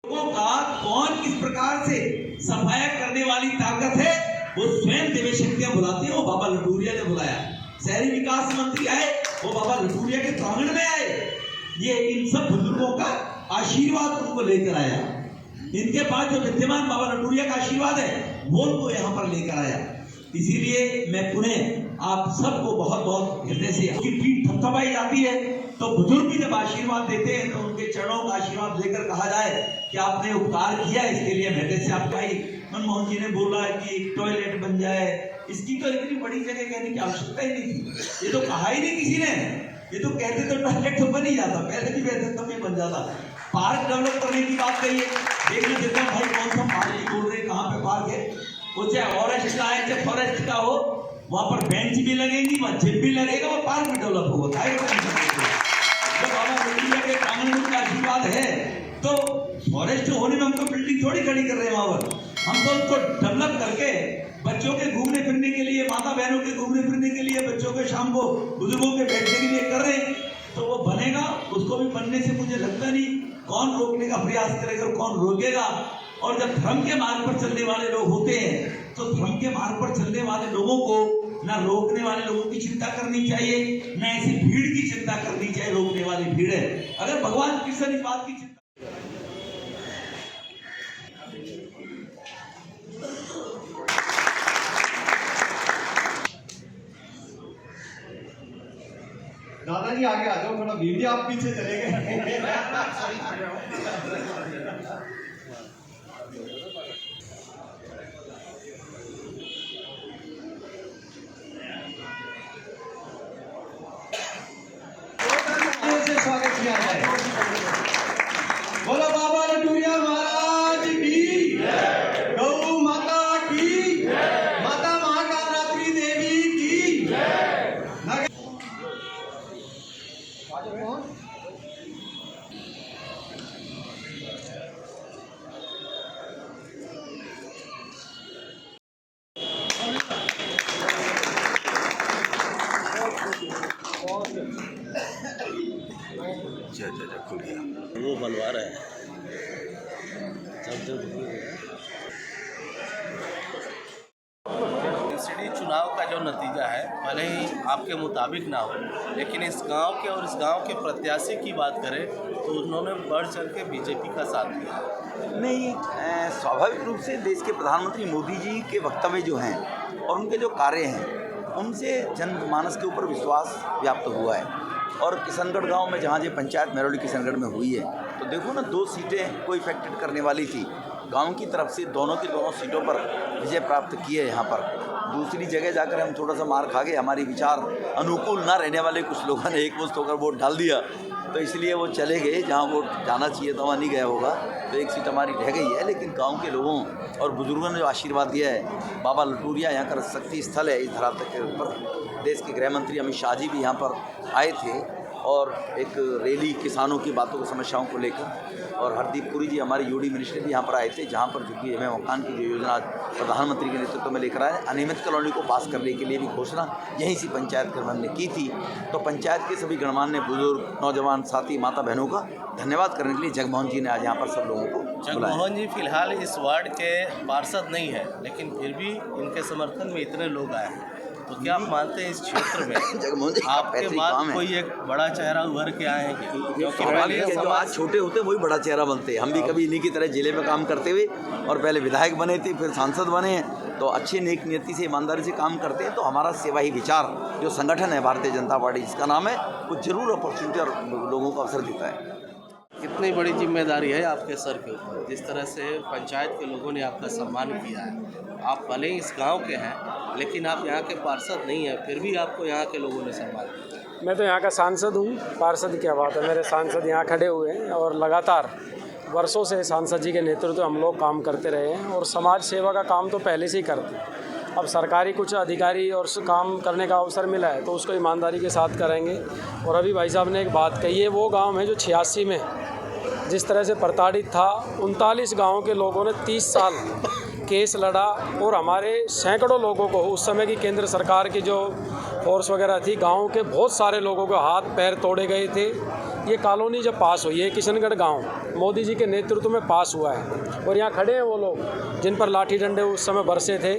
लोगों का कौन किस प्रकार से सफाया करने वाली ताकत है वो स्वयं देवी शक्तियां बुलाती है। वो बाबा लटूरिया ने बुलाया, शहरी विकास मंत्री आए, वो बाबा लटूरिया के प्रांगण में आए। ये इन सब बुजुर्गों का आशीर्वाद उनको लेकर आया। इनके पास जो विद्यमान बाबा लटूरिया का आशीर्वाद है वो उनको यहाँ पर लेकर आया। इसीलिए मैं पुनः आप सबको बहुत बहुत हृदय से, उसकी पीठ थपथपाई जाती है तो बुजुर्ग भी जब आशीर्वाद देते हैं तो उनके चरणों का आशीर्वाद लेकर कहा जाए कि आपने उपकार किया, इसके लिए हृदय से आपका ही। मनमोहन जी ने बोला कि एक टॉयलेट बन जाए, इसकी तो इतनी बड़ी जगह कहने की आवश्यकता ही नहीं थी। ये तो कहा ही नहीं किसी ने, ये तो कहते तो टॉयलेट तो बन ही जाता, पहले भी कहते तब भी बन जाता। पार्क डेवलप करने की बात कही है, देख लो जितना भाई कौन सा पार्क बोल रहे, कहाँ पे पार्क है, वो चाहे ऑरेंज का है चाहे फॉरेस्ट का हो, वहां पर बेंच भी लगेंगी, वहां जिम भी लगेगा, वो पार्क भी डेवलप होगा। जब बाबा लटूरिया के प्रांगण में आशीर्वाद है तो फॉरेस्ट होने में हम तो बिल्डिंग थोड़ी खड़ी कर रहे हैं, वहां पर हम तो उसको डेवलप करके बच्चों के घूमने फिरने के लिए, माता बहनों के घूमने फिरने के लिए, बच्चों के शाम को बुजुर्गों के बैठने के लिए कर रहे हैं, तो वो बनेगा। उसको भी बनने से मुझे लगता नहीं कौन रोकने का प्रयास करेगा, कौन रोकेगा। और जब धर्म के मार्ग पर चलने वाले लोग होते हैं तो धर्म के मार्ग पर चलने वाले लोगों को ना रोकने वाले लोगों की चिंता करनी चाहिए, ना ऐसी भीड़ की चिंता करनी चाहिए। रोकने वाली भीड़ है, अगर भगवान कृष्ण इस बात की चिंता। दादाजी आगे आ जाओ, थोड़ा भीड़, आप पीछे चले गए। स्वागत किया जाए। बोलो बाबा लटूरिया महाराज की, गौ माता की, माता महाकालरात्रि देवी की। खुल गया, वो बनवा रहे हैं। एमसीडी चुनाव का जो नतीजा है भले ही आपके मुताबिक ना हो, लेकिन इस गांव के और इस गांव के प्रत्याशी की बात करें तो उन्होंने बढ़ चढ़ के बीजेपी का साथ दिया। नहीं, स्वाभाविक रूप से देश के प्रधानमंत्री मोदी जी के वक्तव्य जो हैं और उनके जो कार्य हैं उनसे जनमानस के ऊपर विश्वास व्याप्त हुआ है। और किशनगढ़ गांव में जहाँ ये पंचायत मेरोली किशनगढ़ में हुई है तो देखो ना, 2 सीटें को इफेक्टेड करने वाली थी, गांव की तरफ से दोनों की दोनों सीटों पर विजय प्राप्त की है। यहाँ पर दूसरी जगह जाकर हम थोड़ा सा मार खा गए, हमारी विचार अनुकूल ना रहने वाले कुछ लोगों ने एकमुश्त होकर वोट डाल दिया, तो इसलिए वो चले गए जहाँ वोट जाना चाहिए था वहाँ नहीं गया होगा, तो 1 सीट हमारी रह गई है। लेकिन गांव के लोगों और बुजुर्गों ने जो आशीर्वाद दिया है, बाबा लटूरिया यहाँ का शक्ति स्थल है इस धरातल के ऊपर। देश के गृह मंत्री अमित शाह जी भी यहाँ पर आए थे और एक रैली किसानों की बातों को, समस्याओं को लेकर, और हरदीप पुरी जी हमारे यूडी मिनिस्टर भी यहाँ पर आए थे, जहाँ पर चूँकि हमें मकान की जो योजना प्रधानमंत्री के नेतृत्व में लेकर आए, अनियमित कॉलोनी को पास करने के लिए भी घोषणा यहीं से पंचायत गणमान्य ने की थी। तो पंचायत के सभी गणमान्य बुजुर्ग, नौजवान साथी, माता बहनों का धन्यवाद करने के लिए जगमोहन जी ने आज यहाँ पर सब लोगों को बुलाया। जगमोहन जी फिलहाल इस वार्ड के पार्षद नहीं है, लेकिन फिर भी इनके समर्थन में इतने लोग आए हैं, तो क्या आप मानते हैं इस क्षेत्र में आपके बाद कोई एक बड़ा चेहरा उभर के आए हैं? क्योंकि जो आज छोटे होते हैं वही बड़ा चेहरा बनते हैं। हम भी कभी इन्हीं की तरह जिले में काम करते हुए और पहले विधायक बने थे, फिर सांसद बने हैं, तो अच्छी नेक नियति से, ईमानदारी से काम करते हैं। तो हमारा सेवा ही विचार जो संगठन है भारतीय जनता पार्टी जिसका नाम है, वो जरूर अपॉर्चुनिटी और लोगों को अवसर देता है। कितनी बड़ी जिम्मेदारी है आपके सर के ऊपर, जिस तरह से पंचायत के लोगों ने आपका सम्मान किया है। आप भले ही इस गांव के हैं लेकिन आप यहाँ के पार्षद नहीं हैं, फिर भी आपको यहाँ के लोगों ने सम्मान किया। मैं तो यहाँ का सांसद हूँ, पार्षद क्या बात है, मेरे सांसद यहाँ खड़े हुए हैं और लगातार वर्षों से सांसद जी के नेतृत्व हम लोग काम करते रहे हैं और समाज सेवा का काम तो पहले से ही करते हैं। अब सरकारी कुछ अधिकारी और काम करने का अवसर मिला है तो उसको ईमानदारी के साथ करेंगे। और अभी भाई साहब ने एक बात कही है, वो गांव है जो 86 में जिस तरह से प्रताड़ित था, 39 गाँव के लोगों ने 30 साल केस लड़ा और हमारे सैकड़ों लोगों को, उस समय की केंद्र सरकार की जो फोर्स वगैरह थी, गाँव के बहुत सारे लोगों के हाथ पैर तोड़े गए थे, ये कॉलोनी जब पास हुई है, किशनगढ़ गांव मोदी जी के नेतृत्व में पास हुआ है और यहाँ खड़े हैं वो लोग जिन पर लाठी डंडे उस समय बरसे थे।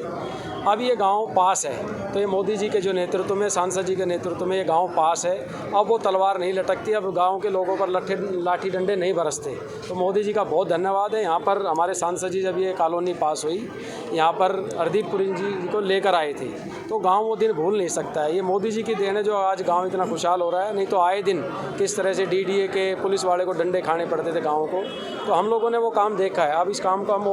अब ये गांव पास है, तो ये मोदी जी के जो नेतृत्व में, सांसद जी के नेतृत्व में ये गांव पास है। अब वो तलवार नहीं लटकती, अब गांव के लोगों पर लाठी डंडे नहीं बरसते। तो मोदी जी का बहुत धन्यवाद है। यहाँ पर हमारे सांसद जी जब ये कॉलोनी पास हुई, यहाँ पर हरदीप पुरी जी को लेकर आए थे, तो गांव वो दिन भूल नहीं सकता है। ये मोदी जी की देन है जो आज गाँव इतना खुशहाल हो रहा है। नहीं तो आए दिन किस तरह से DDA के पुलिस वाले को डंडे खाने पड़ते थे गाँव को, तो हम लोगों ने वो काम देखा है। अब इस काम को हम